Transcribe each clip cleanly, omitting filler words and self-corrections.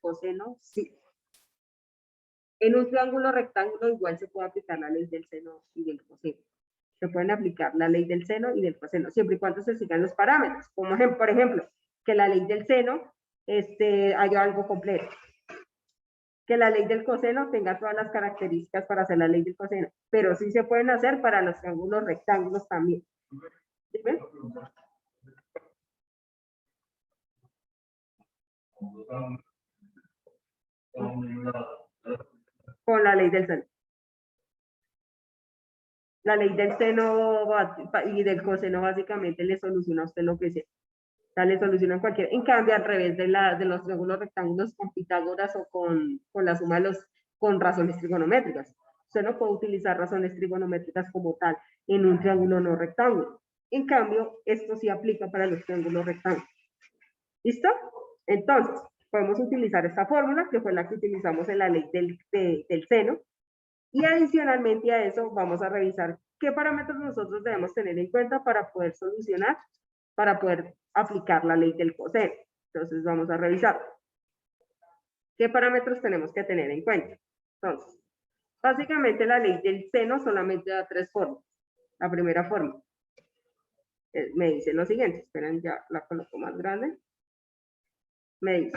coseno, sí. En un triángulo rectángulo igual se puede aplicar la ley del seno y del coseno. Se pueden aplicar la ley del seno y del coseno, siempre y cuando se sigan los parámetros. Como por ejemplo, que la ley del seno haya algo completo. Que la ley del coseno tenga todas las características para hacer la ley del coseno. Pero sí se pueden hacer para los triángulos rectángulos también. ¿Dime? Con la ley del seno. La ley del seno y del coseno básicamente le soluciona a usted lo que sea. O sea, le soluciona cualquier. En cambio, al revés de los triángulos rectángulos con Pitágoras o con la suma de con razones trigonométricas. Usted no puede utilizar razones trigonométricas como tal en un triángulo no rectángulo. En cambio, esto sí aplica para los triángulos rectángulos. ¿Listo? Entonces, podemos utilizar esta fórmula, que fue la que utilizamos en la ley del seno, y adicionalmente a eso vamos a revisar qué parámetros nosotros debemos tener en cuenta para poder solucionar, para poder aplicar la ley del coseno. Entonces vamos a revisar qué parámetros tenemos que tener en cuenta. Entonces, básicamente la ley del seno solamente da 3 formas. La primera forma me dice lo siguiente, esperen, ya la coloco más grande. Me dice,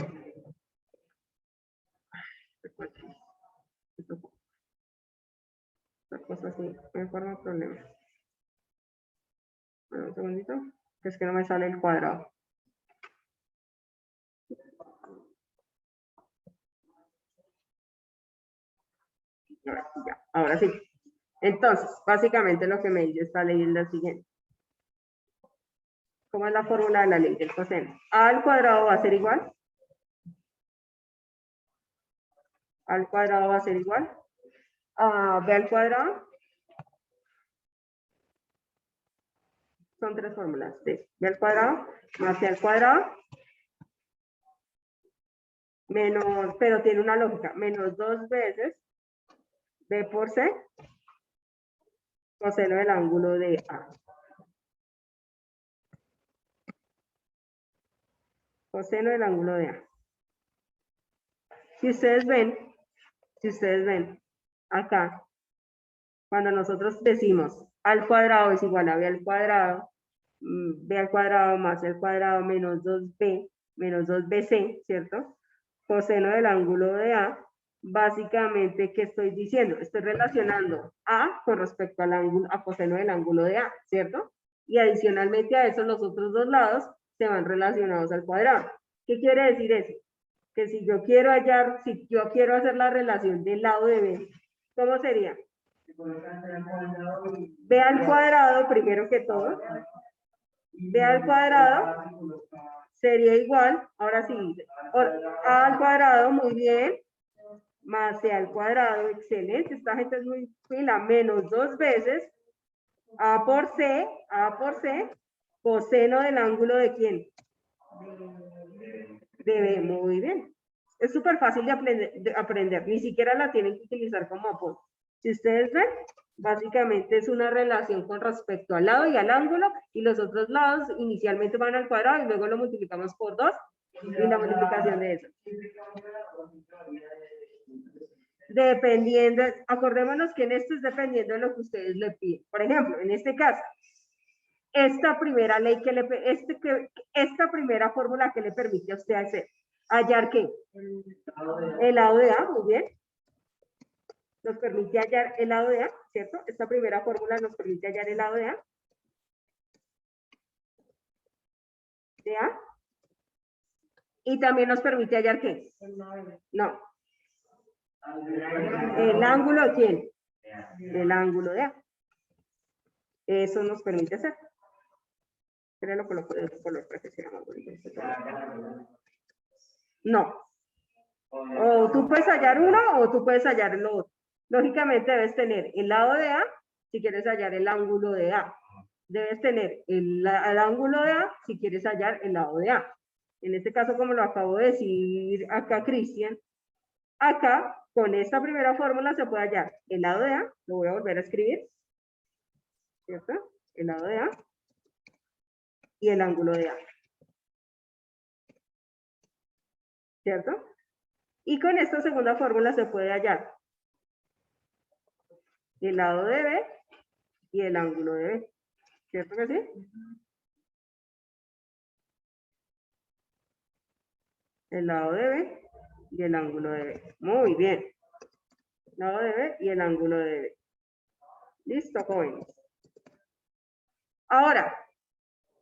esta cosa así me forma problema. Bueno, un segundito, que es que no me sale el cuadrado. Ya, ahora sí. Entonces, básicamente lo que me dice esta ley es la siguiente. ¿Cómo es la fórmula de la ley del coseno? A al cuadrado va a ser igual. Al cuadrado va a ser igual a b al cuadrado. Son 3 fórmulas. B al cuadrado más c al cuadrado menos, pero tiene una lógica, menos 2 veces b por c coseno del ángulo de A. Coseno del ángulo de A. Si ustedes ven acá, cuando nosotros decimos al cuadrado es igual a b al cuadrado, b al cuadrado más c al cuadrado menos 2bc, ¿cierto? Coseno del ángulo de A, básicamente, ¿qué estoy diciendo? Estoy relacionando A con respecto al ángulo, a coseno del ángulo de A, ¿cierto? Y adicionalmente a eso, los otros dos lados se van relacionados al cuadrado. ¿Qué quiere decir eso? Que si yo quiero hacer la relación del lado de B, ¿cómo sería? B al cuadrado, primero que todo. B al cuadrado sería igual, ahora sí, A al cuadrado, muy bien, más C al cuadrado, excelente, esta gente es muy fila, menos 2 veces A por C, coseno del ángulo de ¿quién? De B, muy bien. Es súper fácil de aprender, ni siquiera la tienen que utilizar como apoyo. Si ustedes ven, básicamente es una relación con respecto al lado y al ángulo, y los otros lados inicialmente van al cuadrado y luego lo multiplicamos por 2 y la multiplicación de eso. Dependiendo, acordémonos que en esto es dependiendo de lo que ustedes le piden. Por ejemplo, en este caso, esta primera ley esta primera fórmula que le permite a usted hacer, hallar ¿qué? El lado de A, muy bien. Nos permite hallar el lado de A, ¿cierto? Esta primera fórmula nos permite hallar el lado de A. De A. Y también nos permite hallar ¿qué? No. ¿El ángulo de quién? El ángulo de A. Eso nos permite hacer. Pero lo coloco de otro color para que sea más bonito. No. O tú puedes hallar uno o tú puedes hallar el otro. Lógicamente debes tener el lado de A si quieres hallar el ángulo de A. Debes tener el ángulo de A si quieres hallar el lado de A. En este caso, como lo acabo de decir acá Cristian, acá con esta primera fórmula se puede hallar el lado de A, lo voy a volver a escribir, ¿cierto? El lado de A y el ángulo de A. ¿Cierto? Y con esta segunda fórmula se puede hallar el lado de B y el ángulo de B. ¿Cierto que sí? El lado de B y el ángulo de B. Muy bien. El lado de B y el ángulo de B. Listo, jóvenes. Ahora,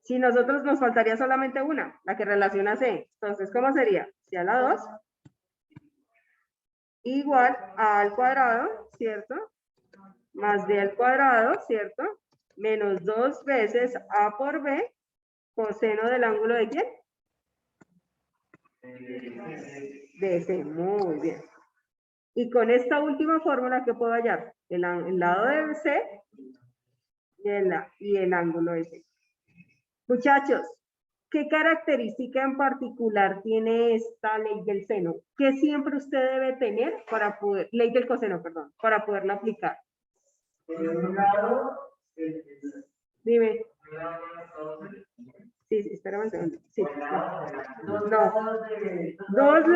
si nosotros nos faltaría solamente una, la que relaciona C. Entonces, ¿cómo sería? Si a la 2 igual a al cuadrado, ¿cierto? Más b al cuadrado, ¿cierto? Menos 2 veces a por b, coseno del ángulo de quién? De C, muy bien. Y con esta última fórmula, ¿qué puedo hallar? El lado de C y el ángulo de C. Muchachos, ¿qué característica en particular tiene esta ley del seno? ¿Qué siempre usted debe tener para poder, ley del coseno, perdón, para poderla aplicar? Dime. Sí, sí, espérame un segundo. Sí, no. Dos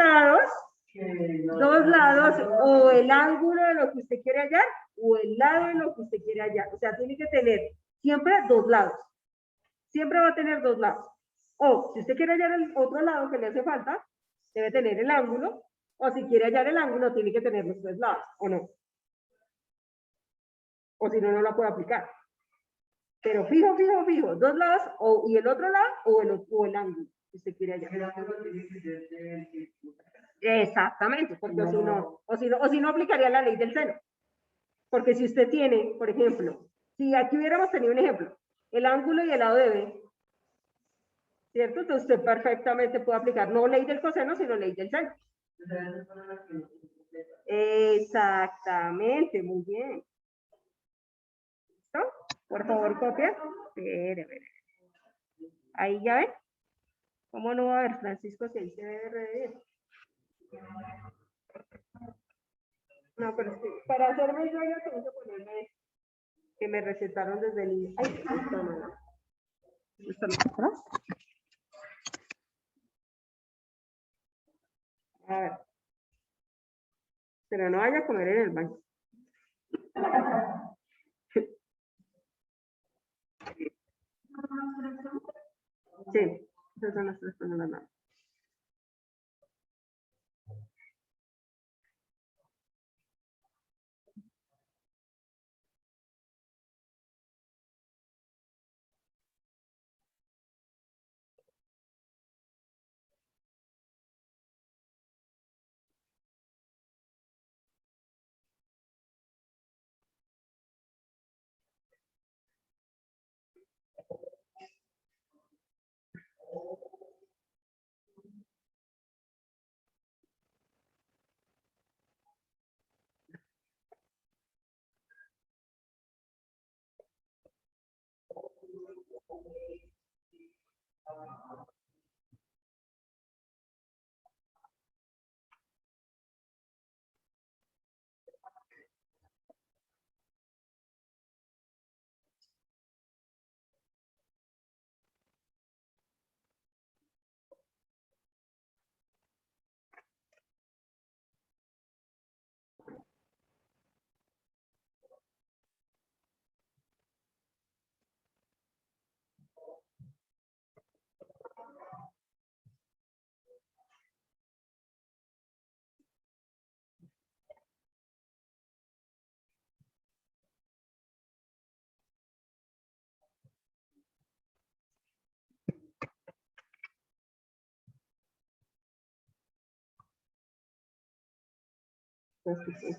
lados, o el ángulo de lo que usted quiere hallar, o el lado de lo que usted quiere hallar. O sea, tiene que tener siempre dos lados. Siempre va a tener dos lados. O si usted quiere hallar el otro lado que le hace falta, debe tener el ángulo. O si quiere hallar el ángulo, tiene que tener los tres lados, ¿o no? O si no, no la puede aplicar. Pero fijo, fijo, fijo, dos lados, y el otro lado, o el ángulo que usted quiere hallar. Exactamente, porque si no aplicaría la ley del seno. Porque si usted tiene, por ejemplo, si aquí hubiéramos tenido un ejemplo, el ángulo y el lado de B, ¿cierto? Entonces usted perfectamente puede aplicar no ley del coseno, sino ley del seno. Exactamente, muy bien. ¿Listo? Por favor, copia. Espere. Ahí ya ven. ¿Cómo no va a ver, Francisco, si ahí se debe reír? No, pero es que para hacerme yo tengo que ponerme que me recetaron desde el... Ay, esto no. ¿Esto no atrás? A ver. Pero no vaya a comer en el baño. Sí, esas son las tres fórmulas nada. Entonces,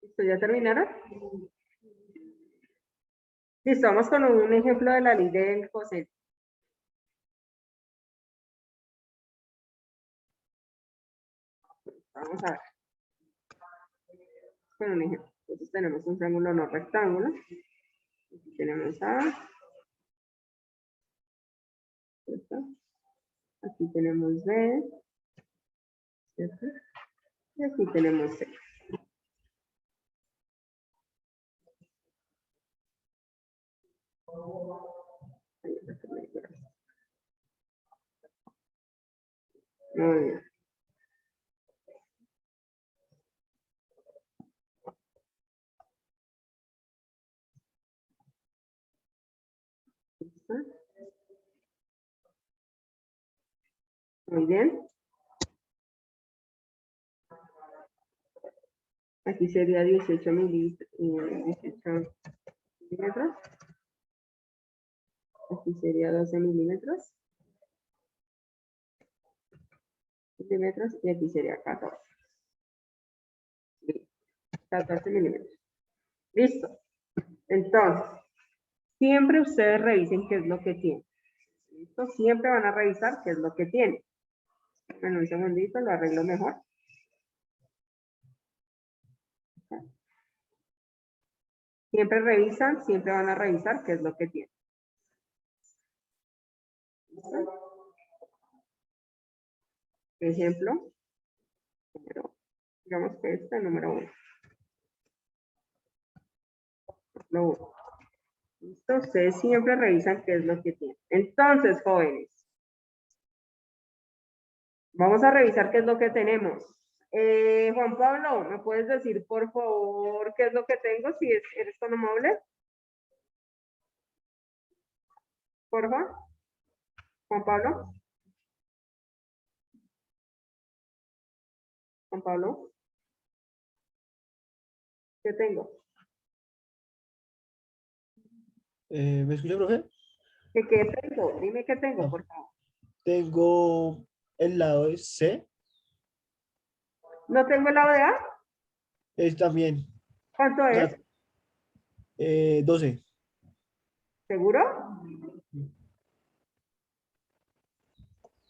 ¿Listo? ¿Ya terminaron? Listo, vamos con un ejemplo de la ley del coseno. Vamos a ver. Con un ejemplo. Entonces tenemos un triángulo no rectángulo. Aquí tenemos A. ¿Cierto? Aquí tenemos B. ¿Cierto? Y aquí tenemos C. Muy bien. ¿Listo? Muy bien. Aquí sería 18 milímetros. Aquí sería 12 milímetros. Y aquí sería 14. 14 milímetros. Listo. Entonces, siempre ustedes revisen qué es lo que tienen. ¿Listo? Siempre van a revisar qué es lo que tienen. Bueno, un segundito, lo arreglo mejor. Siempre revisan, siempre van a revisar qué es lo que tienen. ¿Listo? Ejemplo, digamos que este número 1. ¿Listo? Ustedes siempre revisan qué es lo que tienen. Entonces, jóvenes, vamos a revisar qué es lo que tenemos. Juan Pablo, ¿me puedes decir, por favor, qué es lo que tengo? Si eres tan amable. Por favor. Juan Pablo. Juan Pablo. ¿Qué tengo? ¿Me escucha, profe? ¿Qué tengo? Dime qué tengo, Ah, por favor. tengo el lado de C, ¿No tengo el lado de A? es también ¿Cuánto es? 12. ¿Seguro?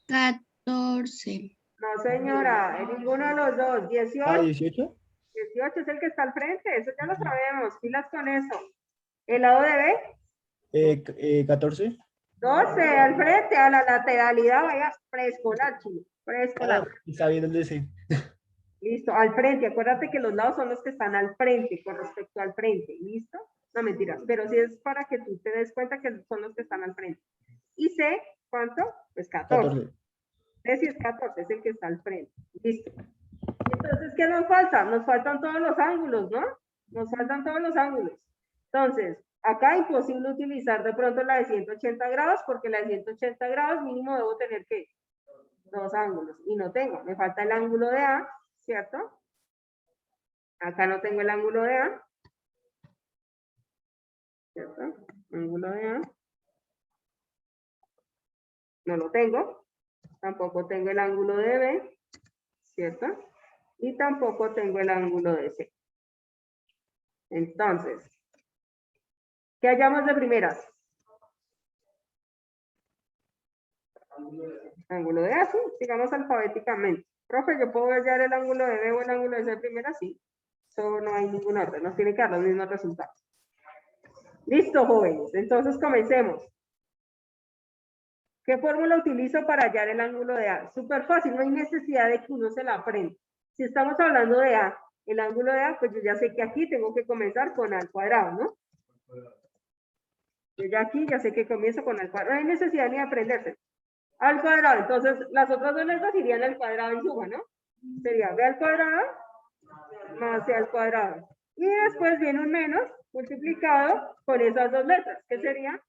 14. No, señora, en ninguno de los dos. 18. Ah, 18. 18 es el que está al frente, eso ya lo sabemos. Pilas con eso. ¿El lado de B? 14. 12 al frente, a la lateralidad, vaya, preescolar, chino. Preescolar. Ah, está bien el de C. Listo, al frente. Acuérdate que los lados son los que están al frente, con respecto al frente. ¿Listo? No mentiras, pero sí es para que tú te des cuenta que son los que están al frente. Y C, ¿cuánto? Pues 14. 14. C si es 14, es el que está al frente. Listo. Entonces, ¿qué nos falta? Nos faltan todos los ángulos, ¿no? Nos faltan todos los ángulos. Entonces, acá imposible utilizar de pronto la de 180 grados, porque la de 180 grados mínimo debo tener que 2 ángulos. Y no tengo, me falta el ángulo de A, ¿cierto? Acá no tengo el ángulo de A. ¿Cierto? Ángulo de A. No lo tengo. Tampoco tengo el ángulo de B, ¿cierto? Y tampoco tengo el ángulo de C. Entonces, ¿qué hallamos de primeras? Ángulo de A, sí, sigamos alfabéticamente. Profe, ¿yo puedo hallar el ángulo de B o el ángulo de C primero? Sí. Eso no hay ningún orden, nos tiene que dar los mismos resultados. Listo, jóvenes. Entonces, comencemos. ¿Qué fórmula utilizo para hallar el ángulo de A? Súper fácil, no hay necesidad de que uno se la aprenda. Si estamos hablando de A, el ángulo de A, pues yo ya sé que aquí tengo que comenzar con A al cuadrado, ¿no? Yo ya aquí ya sé que comienzo con A al cuadrado. No hay necesidad ni de aprenderse. Al cuadrado, entonces las otras dos letras irían al cuadrado en suma, ¿no? Sería B al cuadrado más C al cuadrado. Y después viene un menos multiplicado con esas dos letras, que sería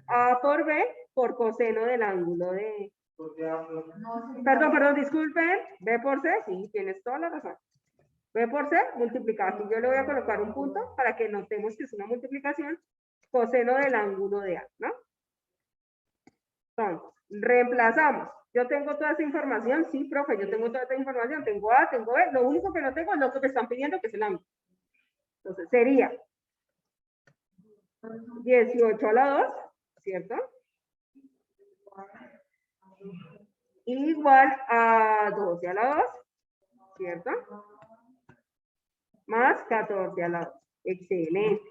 A por B por coseno del ángulo de... Perdón, disculpen. B por C, sí, tienes toda la razón. B por C multiplicado. Aquí yo le voy a colocar un punto para que notemos que es una multiplicación coseno del ángulo de A, ¿no? Entonces, reemplazamos. Yo tengo toda esa información, sí, profe, yo tengo toda esa información, tengo A, tengo B, lo único que no tengo es lo que me están pidiendo, que es el ángulo. Entonces sería 18 a la 2, ¿cierto? Igual a 12 a la 2, ¿cierto? Más 14 a la 2. Excelente.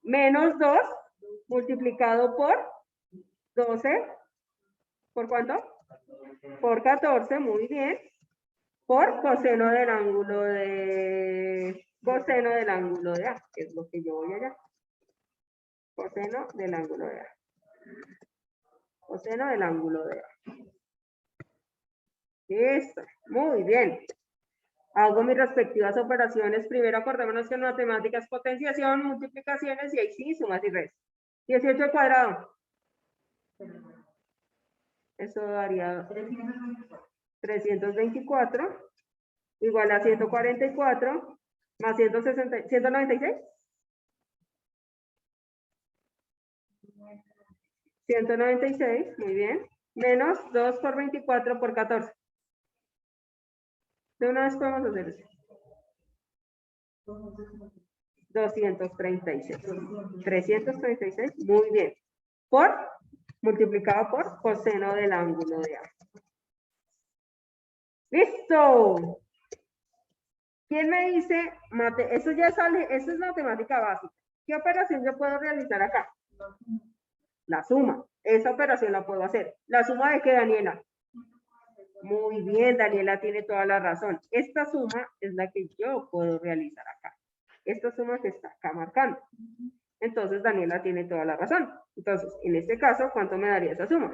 Menos 2 multiplicado por 12. ¿Por cuánto? Por 14, muy bien. Por coseno del ángulo de A, que es lo que yo voy allá. Coseno del ángulo de A. Coseno del ángulo de A. Listo, muy bien. Hago mis respectivas operaciones. Primero acordémonos que en matemáticas potenciación, multiplicaciones y ahí sí, sumas y restas. 18 al cuadrado. Eso daría 324 igual a 144 más 160, 196. 196, muy bien. Menos 2 por 24 por 14. De una vez podemos hacer eso. 236. 336, muy bien. Por, multiplicado por coseno del ángulo de A. ¡Listo! ¿Quién me dice? Eso ya sale, eso es matemática básica. ¿Qué operación yo puedo realizar acá? La suma. Esa operación la puedo hacer. ¿La suma de qué, Daniela? Muy bien, Daniela tiene toda la razón. Esta suma es la que yo puedo realizar acá. Esta suma que está acá marcando. Entonces, Daniela tiene toda la razón. Entonces, en este caso, ¿cuánto me daría esa suma?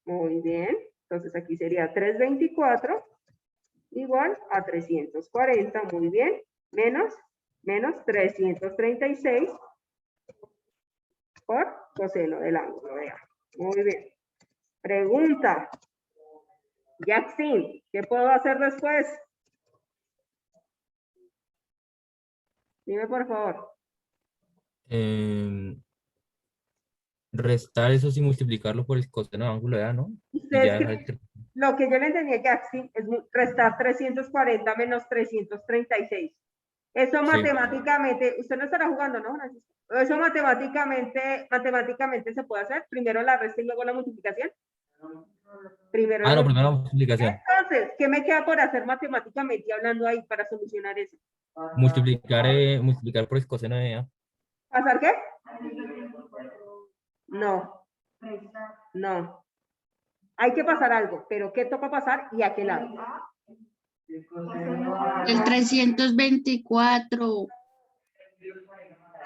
Muy bien. Entonces, aquí sería 324 igual a 340. Muy bien. Menos 336 por coseno del ángulo de A. Muy bien. Pregunta. Jackson, ¿qué puedo hacer después? Dime, por favor. Restar eso sin multiplicarlo por el coseno de ángulo de A, ¿no? Y Ustedes ya dejar que- lo que yo le entendí a Jackson es restar 340 menos 336. Eso Sí. matemáticamente, usted no estará jugando, ¿no, Francisco? Eso matemáticamente se puede hacer. Primero la resta y luego la multiplicación. Primero Ah, la no, primero la multiplicación. Entonces, ¿qué me queda por hacer matemáticamente hablando ahí para solucionar eso? Multiplicar por el coseno de A. ¿Pasar qué? No. No. Hay que pasar algo, pero ¿qué toca pasar y a qué lado? El 324.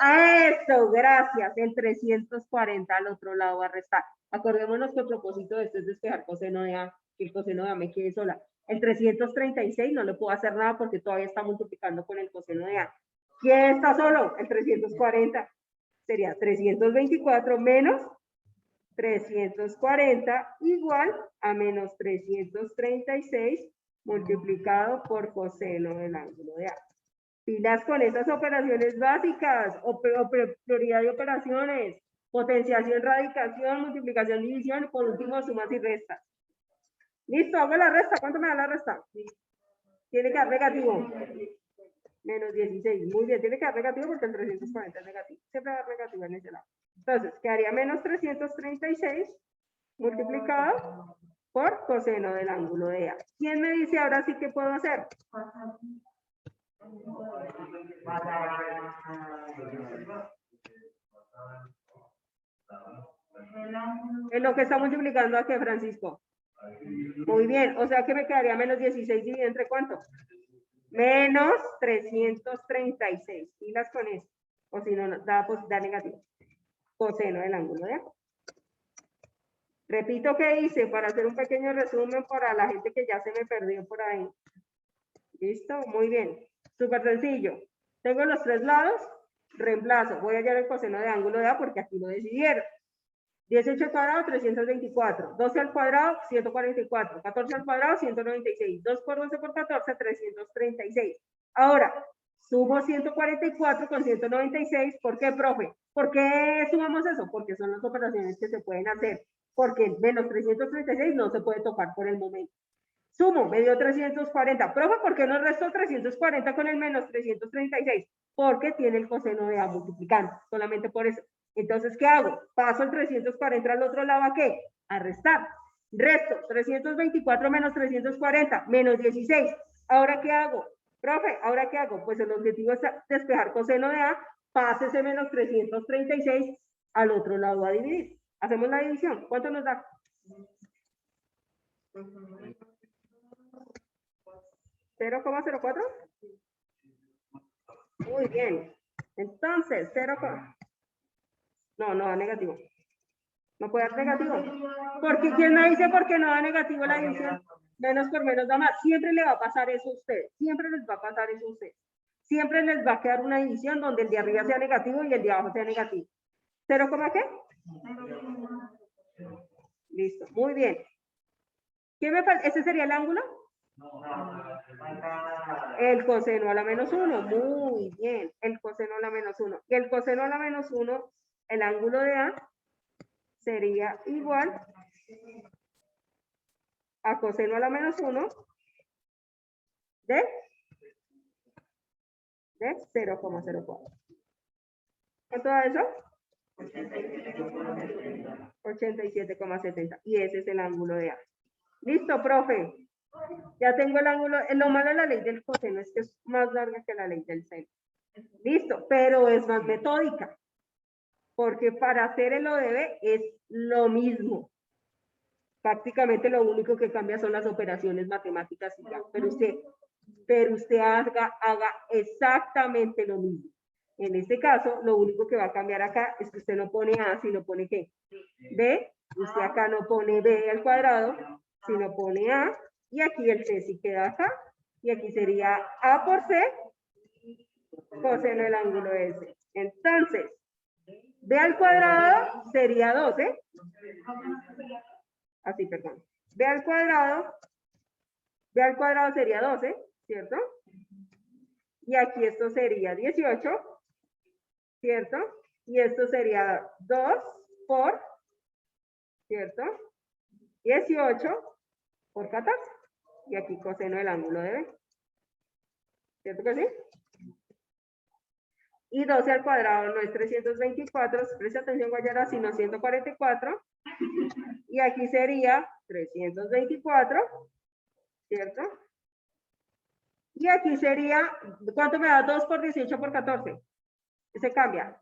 Eso, gracias. El 340 al otro lado va a restar. Acordémonos que el propósito de esto es despejar coseno de A, que el coseno de A me quede sola. El 336 no le puedo hacer nada porque todavía está multiplicando con el coseno de A. ¿Quién está solo? El 340. Sería 324 menos 340 igual a menos 336 multiplicado por coseno del ángulo de A. Pilas con esas operaciones básicas, prioridad de operaciones, potenciación, radicación, multiplicación, división, por último, sumas y restas. Listo, hago la resta. ¿Cuánto me da la resta? Tiene que dar negativo. Menos 16. Muy bien, tiene que dar negativo porque el 340 es negativo. Siempre va a dar negativo en ese lado. Entonces, quedaría menos 336 multiplicado por coseno del ángulo de A. ¿Quién me dice ahora sí que puedo hacer? ¿En lo que está multiplicando a qué, Francisco? Muy bien, o sea que me quedaría menos 16 dividido entre ¿cuánto? Menos 336. Pilas con eso. O si no, da negativo. Coseno del ángulo de A. Repito qué hice para hacer un pequeño resumen para la gente que ya se me perdió por ahí. ¿Listo? Muy bien. Súper sencillo. Tengo los tres lados, reemplazo. Voy a hallar el coseno de ángulo de A porque aquí lo decidieron. 18 al cuadrado, 324. 12 al cuadrado, 144. 14 al cuadrado, 196. 2 por 12 por 14, 336. Ahora, sumo 144 con 196. ¿Por qué, profe? ¿Por qué sumamos eso? Porque son las operaciones que se pueden hacer. porque menos 336 no se puede tocar por el momento. Sumo, me dio 340. Profe, ¿por qué no restó 340 con el menos 336? Porque tiene el coseno de A multiplicando, solamente por eso. Entonces, ¿qué hago? Paso el 340 al otro lado, ¿a qué? A restar. Resto, 324 menos 340, menos 16. ¿Ahora qué hago? Profe, ¿ahora qué hago? Pues el objetivo es despejar coseno de A, pase ese menos 336 al otro lado a dividir. Hacemos la división. ¿Cuánto nos da? 0,04. Muy bien. Entonces, 0, no da negativo. No puede dar negativo. Porque ¿quién me dice por qué no da negativo la división? Menos por menos da más. Siempre le va a pasar eso a usted. Siempre les va a pasar eso a usted. Siempre les va a quedar una división donde el de arriba sea negativo y el de abajo sea negativo. ¿0, qué? Listo. Muy bien. ¿Qué me falta? ¿Ese sería el ángulo? El coseno a la menos 1. Muy bien. El coseno a la menos 1. Y el coseno a la menos 1, el ángulo de A, sería igual a coseno a la menos 1 de 0,04. ¿Cuánto da eso? 87,70. Y ese es el ángulo de A. Listo, profe. Ya tengo el ángulo. Lo malo de la ley del coseno es que es más larga que la ley del seno. Listo, pero es más metódica. Porque para hacer el ODB es lo mismo. Prácticamente lo único que cambia son las operaciones matemáticas y ya. Pero usted haga exactamente lo mismo. En este caso, lo único que va a cambiar acá es que usted no pone A, sino pone ¿qué? B. Usted acá no pone B al cuadrado, sino pone A. Y aquí el C sí queda acá. Y aquí sería A por C, coseno del ángulo S. Entonces, B al cuadrado sería 12. Así, perdón. B al cuadrado sería 12, ¿cierto? Y aquí esto sería 18, ¿cierto? Y esto sería 2 por, ¿cierto? 18 por 14. Y aquí coseno del ángulo de B. ¿Cierto que sí? Y 12 al cuadrado no es 324, presta atención Guayara, sino 144. Y aquí sería 324, ¿cierto? Y aquí sería, ¿cuánto me da 2 por 18 por 14? Se cambia.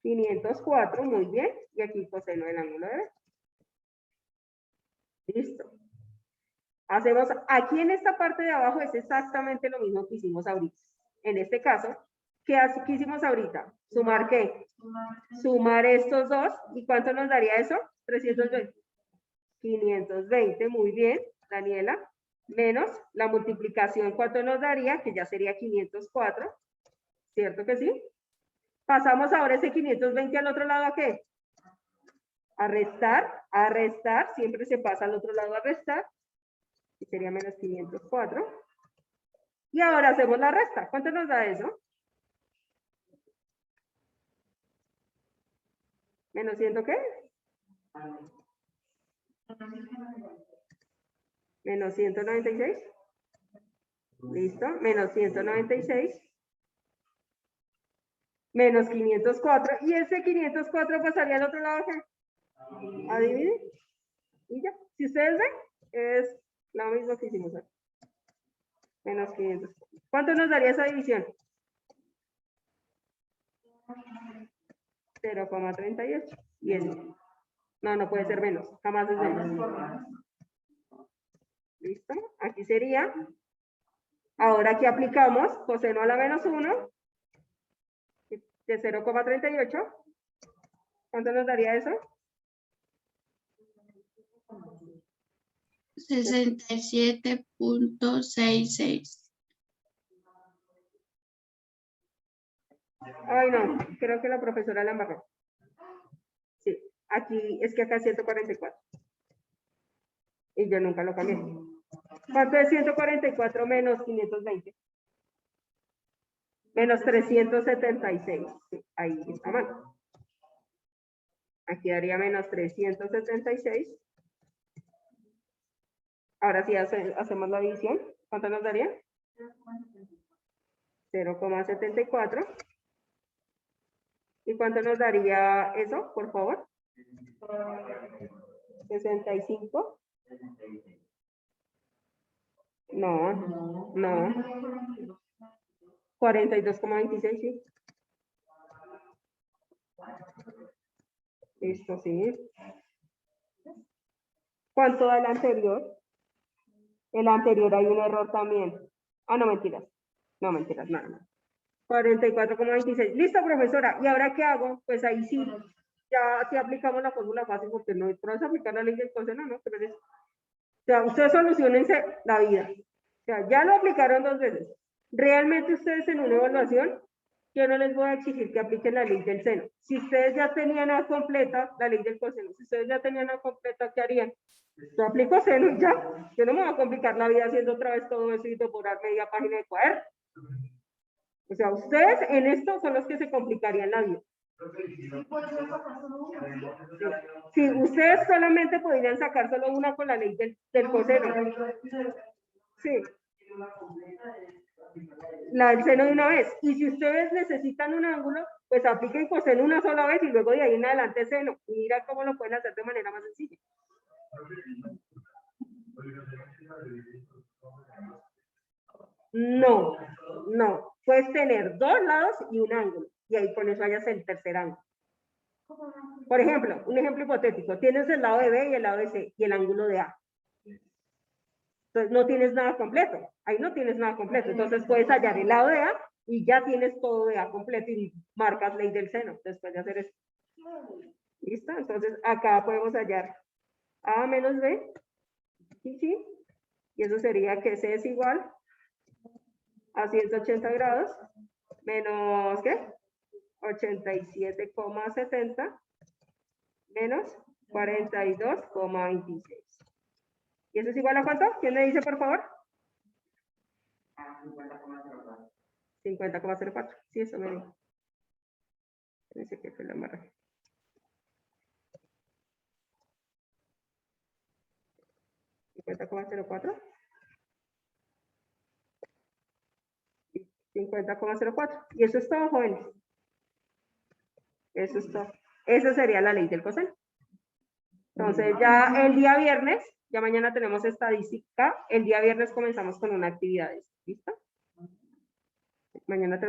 504, muy bien. Y aquí coseno del ángulo de B. Listo. Hacemos, aquí en esta parte de abajo es exactamente lo mismo que hicimos ahorita. En este caso, ¿qué hicimos ahorita? ¿Sumar qué? Sumar estos dos. ¿Y cuánto nos daría eso? 320. 520, muy bien, Daniela. Menos la multiplicación, ¿cuánto nos daría? Que ya sería 504. ¿Cierto que sí? Pasamos ahora ese 520 al otro lado, ¿a qué? A restar, siempre se pasa al otro lado a restar. Y sería menos 504. Y ahora hacemos la resta. ¿Cuánto nos da eso? ¿Menos 100 qué? Menos 196. Listo. Menos 196. Menos 504. Y ese 504 pasaría al otro lado, ¿qué? A dividir. Y ya. Si ustedes ven, es lo mismo que hicimos aquí. Menos 500. ¿Cuánto nos daría esa división? 0,38. Y eso. No puede ser menos. Jamás es menos. ¿Listo? Aquí sería. Ahora aquí aplicamos coseno a la menos 1 de 0,38. ¿Cuánto nos daría eso? 67.66. Ay, no, creo que la profesora la embarró. Sí, aquí, es que acá es 144. Y yo nunca lo cambié. ¿Cuánto es 144 menos 520? Menos 376. Sí, ahí está mal. Aquí daría menos 376. Ahora sí hacemos la división. ¿Cuánto nos daría? 0,74. ¿Y cuánto nos daría eso, por favor? 65. No, no. 42,26, sí. Esto sí. ¿Cuánto da el anterior? El anterior hay un error también. Ah, no, mentiras. No, mentiras, nada, no. 44,26. Listo, profesora. ¿Y ahora qué hago? Pues ahí sí, ya sí aplicamos la fórmula fácil porque no es aplicar la ley del coseno, ¿no? Pero o sea, ustedes solucionense la vida. O sea, ya lo aplicaron 2 veces. Realmente ustedes en una evaluación, yo no les voy a exigir que apliquen la ley del seno. Si ustedes ya tenían A completa, la ley del coseno, si ustedes ya tenían A completa, ¿qué harían? Yo aplico seno y ya. Yo no me voy a complicar la vida haciendo otra vez todo eso y devorar media página de cuaderno. O sea, ustedes en esto son los que se complicarían la vida. Sí, ustedes solamente podrían sacar solo una con la ley del coseno. Sí. La del seno de una vez. Y si ustedes necesitan un ángulo, pues apliquen coseno una sola vez y luego de ahí en adelante seno. Y mira cómo lo pueden hacer de manera más sencilla. No, no. Puedes tener 2 lados y un ángulo. Y ahí con eso hayas el tercer ángulo. Por ejemplo, un ejemplo hipotético. Tienes el lado de B y el lado de C y el ángulo de A. Entonces no tienes nada completo. Ahí no tienes nada completo. Entonces puedes hallar el lado de A y ya tienes todo de A completo y marcas ley del seno después de hacer eso. ¿Listo? Entonces acá podemos hallar A menos B. ¿Sí? Y eso sería que C es igual a 180 grados menos, ¿qué? 87,70 menos 42,26. ¿Y eso es igual a cuánto? ¿Quién me dice, por favor? 50,04. Sí, eso me dijo. Dice que fue la marca. 50,04. 50,04. Y eso es todo, jóvenes. Eso es todo. Esa sería la ley del coseno. Entonces ya el día viernes, ya mañana tenemos estadística, el día viernes comenzamos con una actividad. ¿Listo? Mañana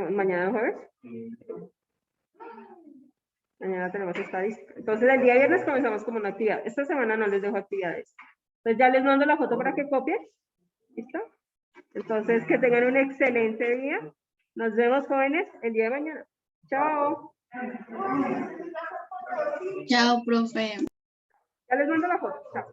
jueves. Mañana tenemos estadística. Entonces el día viernes comenzamos con una actividad. Esta semana no les dejo actividades. Entonces ya les mando la foto para que copien. ¿Listo? Entonces que tengan un excelente día. Nos vemos, jóvenes, el día de mañana. Chao. Chao, profe. Ya les mando la foto. Chao.